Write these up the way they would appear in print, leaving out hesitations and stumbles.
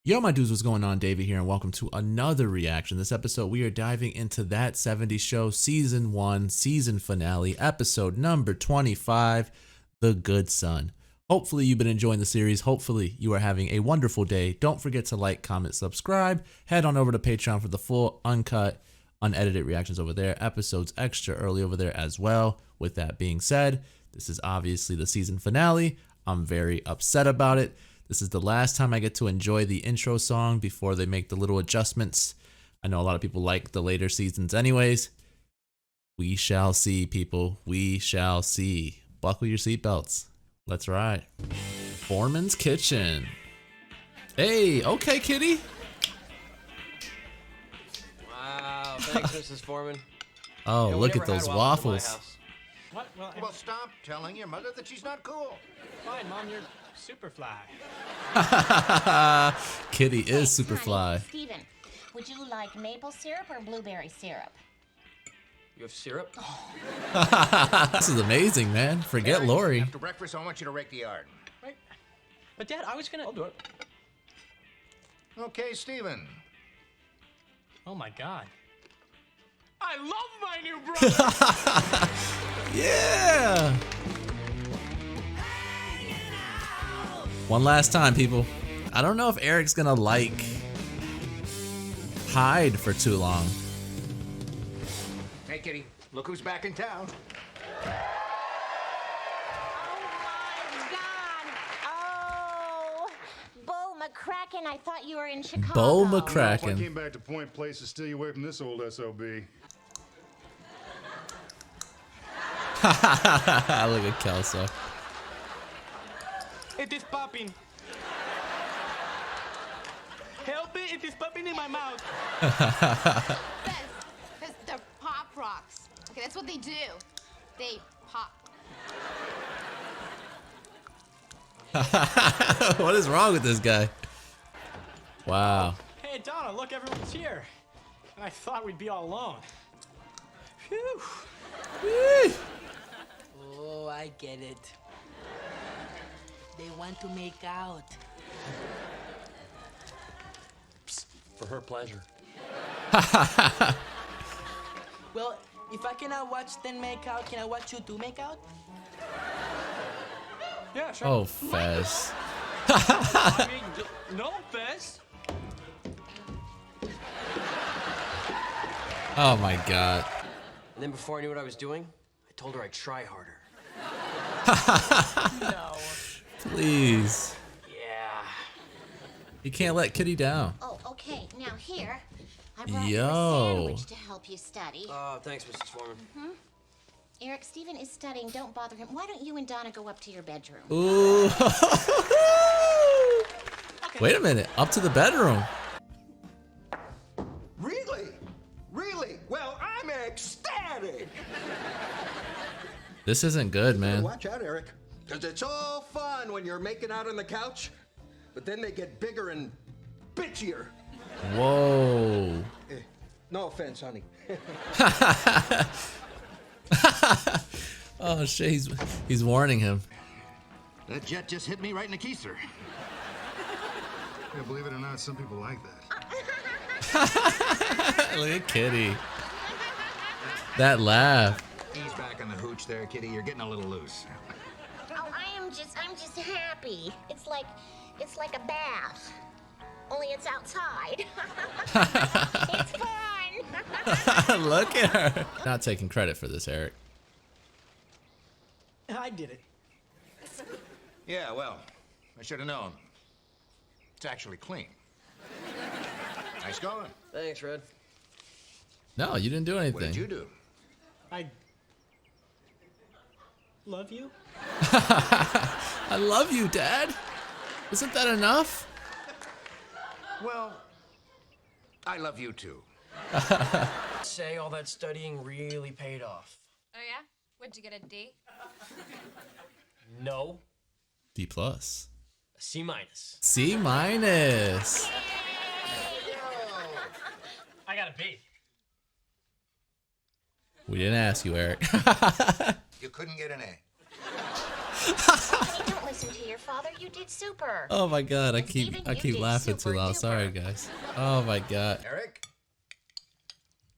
Yo, my dudes, what's going on? David here, and welcome to another reaction. This episode, we are diving into That 70s Show Season 1, Season Finale, Episode number 25, The Good Son. Hopefully, you've been enjoying the series. Hopefully, you are having a wonderful day. Don't forget to like, comment, subscribe. Head on over to Patreon for the full, uncut, unedited reactions over there. Episodes extra early over there as well. With that being said, this is obviously the season finale. I'm very upset about it. This is the last time I get to enjoy the intro song before they make the little adjustments. I know a lot of people like the later seasons anyways. We shall see, people. We shall see. Buckle your seatbelts. Let's ride. Foreman's Kitchen. Hey, okay, kitty. Wow, thanks, Mrs. Foreman. Oh, Yeah, we look never at those had waffles at my waffles. house. What? Well, stop telling your mother that she's not cool. Fine, Mom, you're super fly. Kitty is super Honey, fly. Steven, would you like maple syrup or blueberry syrup? You have syrup? This is amazing, man. Forget Lori. After breakfast, I want you to rake the yard. Right? But Dad, I was gonna. I'll do it. Okay, Steven. Oh my God. I love my new brother. Yeah. One last time, people. I don't know if Eric's gonna hide for too long. Hey, kitty, look who's back in town. Oh my God! Oh, Bo McCracken, I thought you were in Chicago. Bo If I McCracken. came back to Point Place to steal you away from this old SOB. Look at Kelso. It is popping. Help it! It is popping in my mouth. Because they're pop rocks. Okay, that's what they do. They pop. What is wrong with this guy? Wow. Hey, Donna, look, everyone's here. And I thought we'd be all alone. Phew. Oh, I get it. They want to make out. For her pleasure. Well, if I cannot watch them make out, can I watch you two make out? Yeah, sure. Oh, Fez. I mean, no offense. Oh my God. And then before I knew what I was doing, I told her I'd try harder. No. Please. Yeah. You can't let Kitty down. Oh, okay. Now here, I brought you Yo. a sandwich to help you study. Oh, thanks, Mrs. Foreman. Eric, Steven is studying. Don't bother him. Why don't you and Donna go up to your bedroom? Ooh. Wait a minute. Up to the bedroom. Really? Really? Well, I'm ecstatic. This isn't good, man. Watch out, Eric. Because it's all fun when you're making out on the couch, but then they get bigger and bitchier. Whoa. No offense, honey. Oh shit, he's warning him. That jet just hit me right in the keister. Yeah, believe it or not, some people like that. Look at Kitty. That laugh. Ease back on the hooch there, kitty. You're getting a little loose. Oh, I'm just happy. It's like a bath. Only it's outside. It's fun. Look at her. Not taking credit for this, Eric. I did it. Yeah, well, I should have known. It's actually clean. Nice going. Thanks, Red. No, you didn't do anything. What did you do? I love you. I love you, Dad. Isn't that enough? Well, I love you too. Say all that studying really paid off. Oh, yeah? What'd you get, a D? No, B plus. a C minus. C minus. I got a B. We didn't ask you, Eric. You couldn't get an A. Honey, don't listen to your father. You did super. Oh my god, I And keep Steven, I you keep did laughing too super loud. duper. Sorry guys. Oh my god. Eric,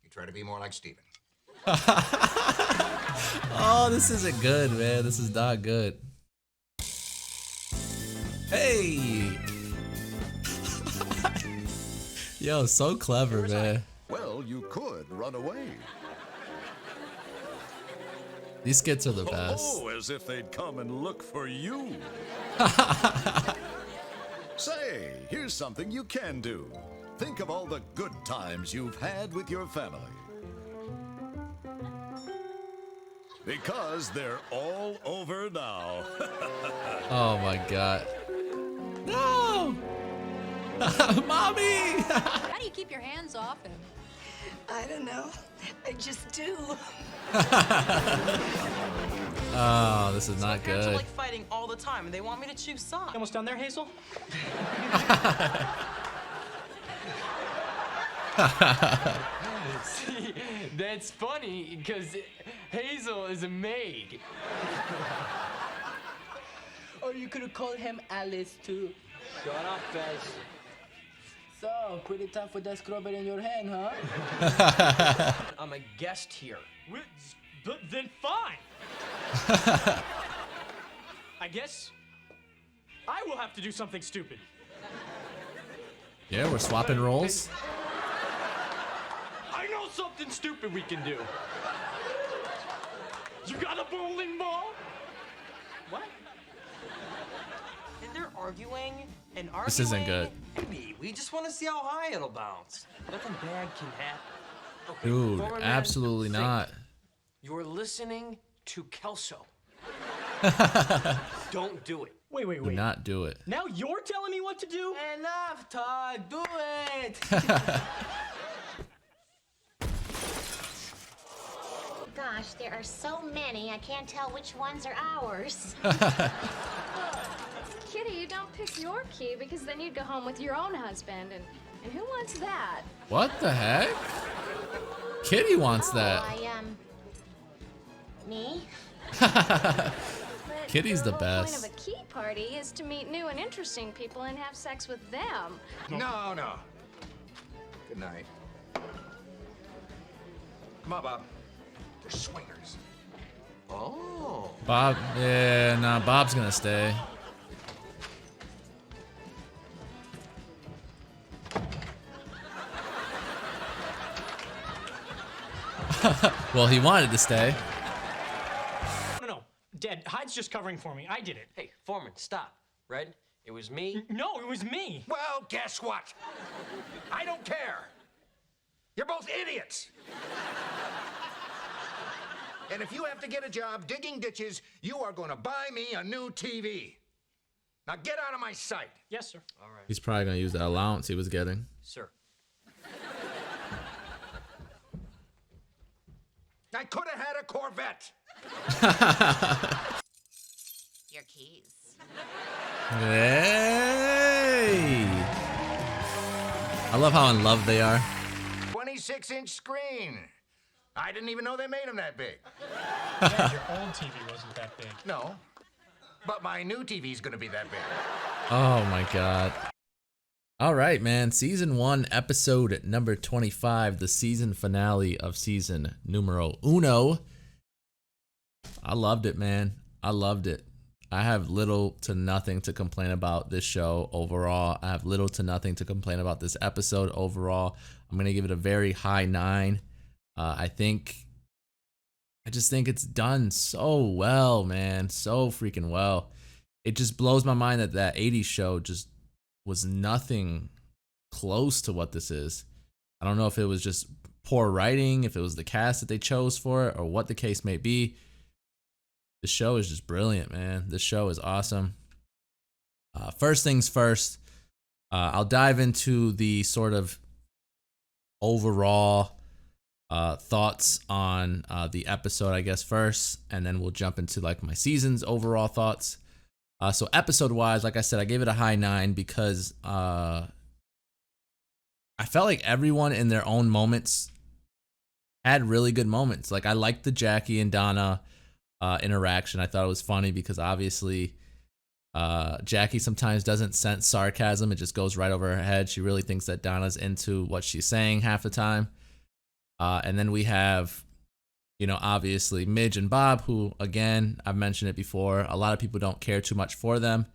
you try to be more like Steven. Oh, this isn't good, man. This is not good. Hey. Yo, so clever, man. Well, you could run away. These skits are the best. Oh, as if they'd come and look for you. Say, here's something you can do. Think of all the good times you've had with your family. Because they're all over now. Oh my god. No! Mommy! How do you keep your hands off him? I don't know. I just do. Oh, this is not Parents are good. like fighting all the time, and they want me to choose sides. You almost done there, Hazel? See, that's funny because Hazel is a maid. Or you could have called him Alice too. Shut up, Bez. So, pretty tough with that scrubber in your hand, huh? I'm a guest here. Then fine. I guess I will have to do something stupid. Yeah, we're swapping roles. I know something stupid we can do. You got a bowling ball? What? And they're arguing and arguing. This isn't good. Maybe. We just want to see how high it'll bounce. Nothing bad can happen. Okay, Dude, former man, absolutely think. not. You're listening to Kelso. Don't do it. Wait. Do not do it. Now you're telling me what to do? Enough, Todd. Do it. Gosh, there are so many, I can't tell which ones are ours. Kitty, you don't pick your key because then you'd go home with your own husband, and who wants that? What the heck? Kitty wants that. Me? But Kitty's the whole best. point of a key party is to meet new and interesting people and have sex with them. No. Good night. Come on, Bob. They're swingers. Oh. Bob, yeah, nah, Bob's gonna stay. Well, he wanted to stay. No. Dad, Hyde's just covering for me. I did it. Hey, Foreman, stop. Red, it was me. No, it was me. Well, guess what? I don't care. You're both idiots. And if you have to get a job digging ditches, you are going to buy me a new TV. Now get out of my sight. Yes, sir. All right, He's probably gonna use that allowance he was getting. sir. I could have had a Corvette. Your keys. Hey! I love how in love they are. 26-inch screen. I didn't even know they made them that big. Dad, your old TV wasn't that big. No, but my new TV's going to be that big. Oh my god. All right, man. Season 1, episode number 25, the season finale of season numero uno. I loved it, man. I loved it. I have little to nothing to complain about this show overall. I have little to nothing to complain about this episode overall. I'm going to give it a very high 9. I just think it's done so well, man. So freaking well. It just blows my mind that 80s show just was nothing close to what this is. I don't know if it was just poor writing, if it was the cast that they chose for it, or what the case may be. The show is just brilliant, man. This show is awesome. First things first, I'll dive into the sort of overall thoughts on the episode, I guess, first, and then we'll jump into like my season's overall thoughts. So episode wise, like I said, I gave it a high 9 because I felt like everyone in their own moments had really good moments. Like I liked the Jackie and Donna interaction. I thought it was funny because obviously Jackie sometimes doesn't sense sarcasm. It just goes right over her head. She really thinks that Donna's into what she's saying half the time. And then we have, obviously Midge and Bob, who, again, I've mentioned it before, a lot of people don't care too much for them.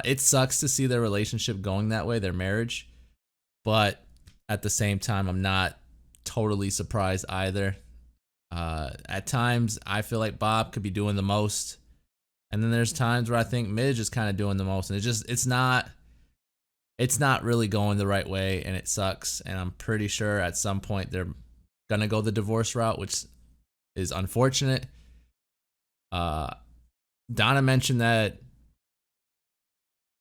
It sucks to see their relationship going that way, their marriage. But at the same time, I'm not totally surprised either. At times, I feel like Bob could be doing the most. And then there's times where I think Midge is kind of doing the most. And it's not really going the right way, and it sucks. And I'm pretty sure at some point they're going to go the divorce route, which is unfortunate. Donna mentioned that,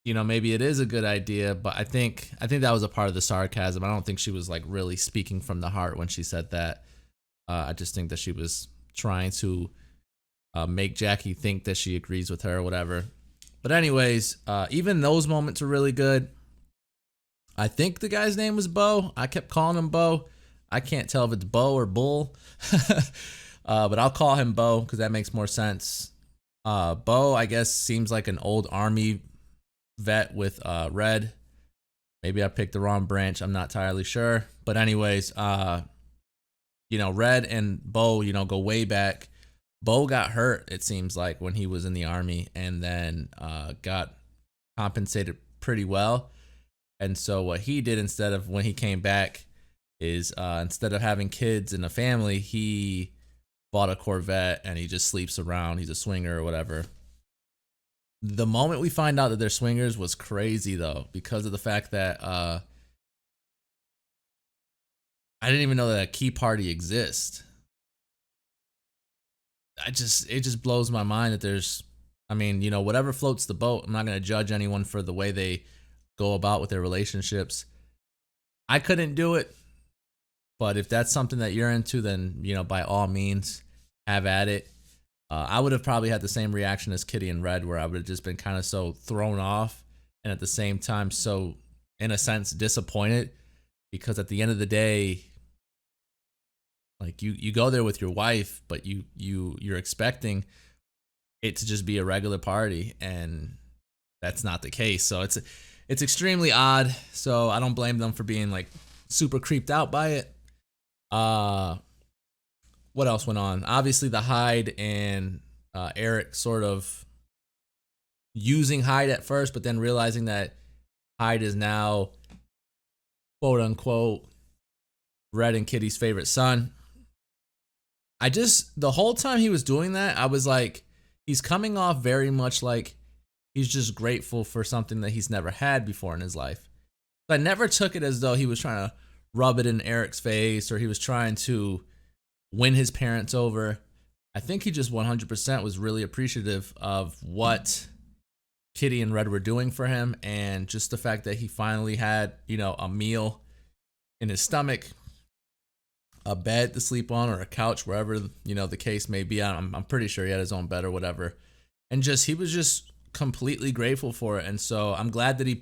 maybe it is a good idea, but I think that was a part of the sarcasm. I don't think she was like really speaking from the heart when she said that. I just think that she was trying to make Jackie think that she agrees with her or whatever. But anyways, even those moments were really good. I think the guy's name was Bo. I kept calling him Bo. I can't tell if it's Bo or Bull. But I'll call him Bo because that makes more sense. Bo, I guess, seems like an old Army vet with Red. Maybe I picked the wrong branch. I'm not entirely sure. But anyways, Red and Bo, go way back. Bo got hurt, it seems like, when he was in the Army, and then got compensated pretty well. And so what he did instead of when he came back is instead of having kids and a family, he bought a Corvette and he just sleeps around. He's a swinger or whatever. The moment we find out that they're swingers was crazy, though, because of the fact that I didn't even know that a key party exists. It just blows my mind that there's, whatever floats the boat. I'm not going to judge anyone for the way they go about with their relationships. I couldn't do it, but if that's something that you're into, then, by all means, have at it. I would have probably had the same reaction as Kitty and Red, where I would have just been kind of so thrown off and at the same time so, in a sense, disappointed, because at the end of the day, like you go there with your wife, but you're expecting it to just be a regular party, and that's not the case. So it's extremely odd. So I don't blame them for being like super creeped out by it. What else went on? Obviously, the Hyde and Eric sort of using Hyde at first, but then realizing that Hyde is now, quote unquote, Red and Kitty's favorite son. The whole time he was doing that, I was like, he's coming off very much like he's just grateful for something that he's never had before in his life. But I never took it as though he was trying to rub it in Eric's face or he was trying to win his parents over. I think he just 100% was really appreciative of what Kitty and Red were doing for him, and just the fact that he finally had, a meal in his stomach, a bed to sleep on, or a couch, wherever, the case may be. I'm pretty sure he had his own bed or whatever. And he was just completely grateful for it. And so I'm glad that he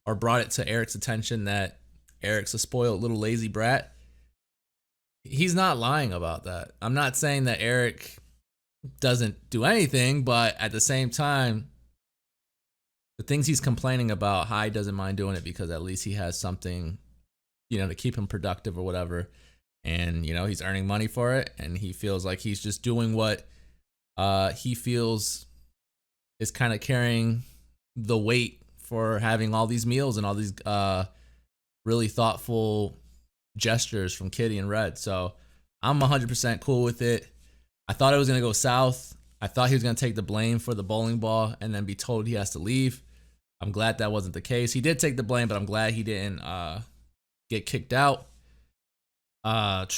brought it to Eric's attention that Eric's a spoiled little lazy brat. He's not lying about that. I'm not saying that Eric doesn't do anything, but at the same time, the things he's complaining about, Hyde doesn't mind doing it because at least he has something, to keep him productive or whatever. And, he's earning money for it, and he feels like he's just doing what he feels is kind of carrying the weight for having all these meals and all these really thoughtful gestures from Kitty and Red. So I'm 100% cool with it. I thought it was going to go south. I thought he was going to take the blame for the bowling ball and then be told he has to leave. I'm glad that wasn't the case. He did take the blame, but I'm glad he didn't get kicked out. I'm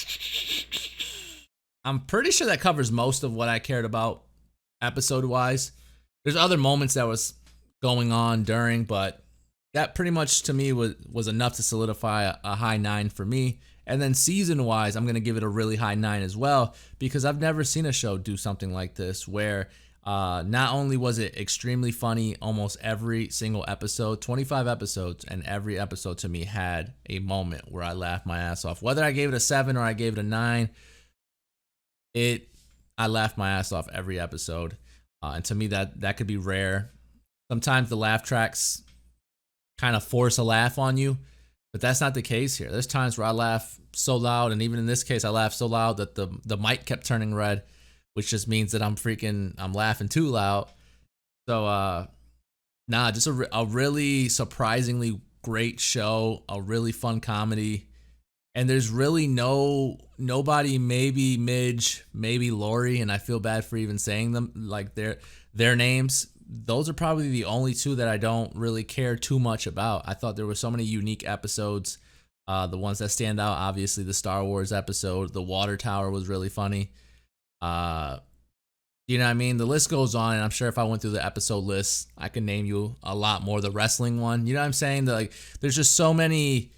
pretty sure that covers most of what I cared about episode-wise. There's other moments that was going on during, but that pretty much to me was enough to solidify a high 9 for me. And then season-wise, I'm going to give it a really high 9 as well, because I've never seen a show do something like this where not only was it extremely funny almost every single episode, 25 episodes, and every episode to me had a moment where I laughed my ass off. Whether I gave it a 7 or I gave it a 9, it I laugh my ass off every episode. And to me, that could be rare. Sometimes the laugh tracks kind of force a laugh on you, but that's not the case here. There's times where I laugh so loud, and even in this case, I laughed so loud that the mic kept turning red, which just means that I'm laughing too loud. So, just a really surprisingly great show, a really fun comedy. And there's really nobody, maybe Midge, maybe Lori, and I feel bad for even saying them, like their names. Those are probably the only two that I don't really care too much about. I thought there were so many unique episodes. The ones that stand out, obviously the Star Wars episode, the Water Tower was really funny. You know what I mean? The list goes on, and I'm sure if I went through the episode list, I can name you a lot more. The wrestling one, you know what I'm saying? There's just so many.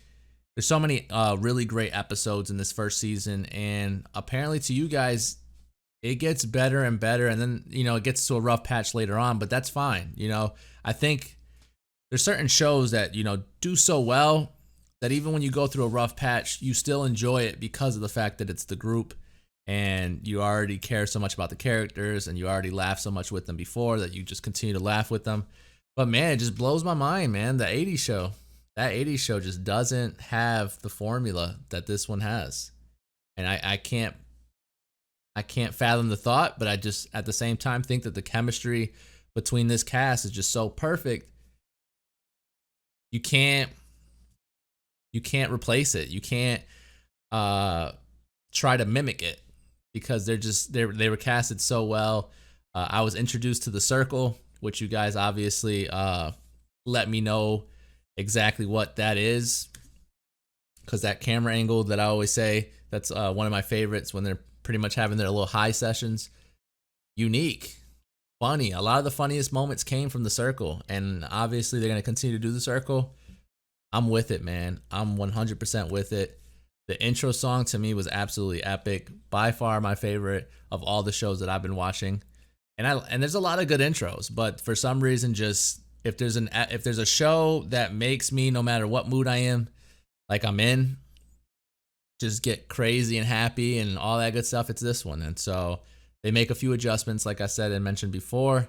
There's so many really great episodes in this first season, and apparently to you guys, it gets better and better, and then, it gets to a rough patch later on, but that's fine. I think there's certain shows that, do so well that even when you go through a rough patch, you still enjoy it because of the fact that it's the group, and you already care so much about the characters, and you already laughed so much with them before that you just continue to laugh with them. But man, it just blows my mind, man. The 80s show. That 80s show just doesn't have the formula that this one has. And I can't fathom the thought, but I just at the same time think that the chemistry between this cast is just so perfect. You can't replace it. You can't try to mimic it because they were casted so well. I was introduced to The Circle, which you guys obviously let me know exactly what that is, because that camera angle that I always say, that's one of my favorites when they're pretty much having their little high sessions. Unique, funny. A lot of the funniest moments came from The Circle, and obviously they're going to continue to do The Circle. I'm with it, man. I'm 100% with it. The intro song to me was absolutely epic. By far my favorite of all the shows that I've been watching. And there's a lot of good intros, but for some reason, just if there's a show that makes me, no matter what mood I am, like I'm in, just get crazy and happy and all that good stuff, it's this one. And so they make a few adjustments, like I said and mentioned before.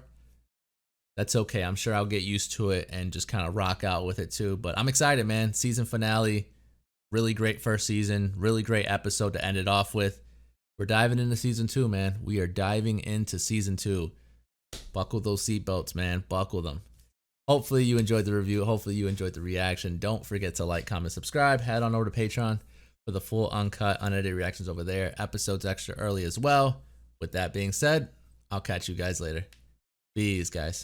That's okay. I'm sure I'll get used to it and just kind of rock out with it too. But I'm excited, man. Season finale, really great first season, really great episode to end it off with. We're diving into season 2, man. We are diving into season 2. Buckle those seatbelts, man. Buckle them. Hopefully you enjoyed the review. Hopefully you enjoyed the reaction. Don't forget to like, comment, subscribe. Head on over to Patreon for the full uncut, unedited reactions over there. Episodes extra early as well. With that being said, I'll catch you guys later. Peace, guys.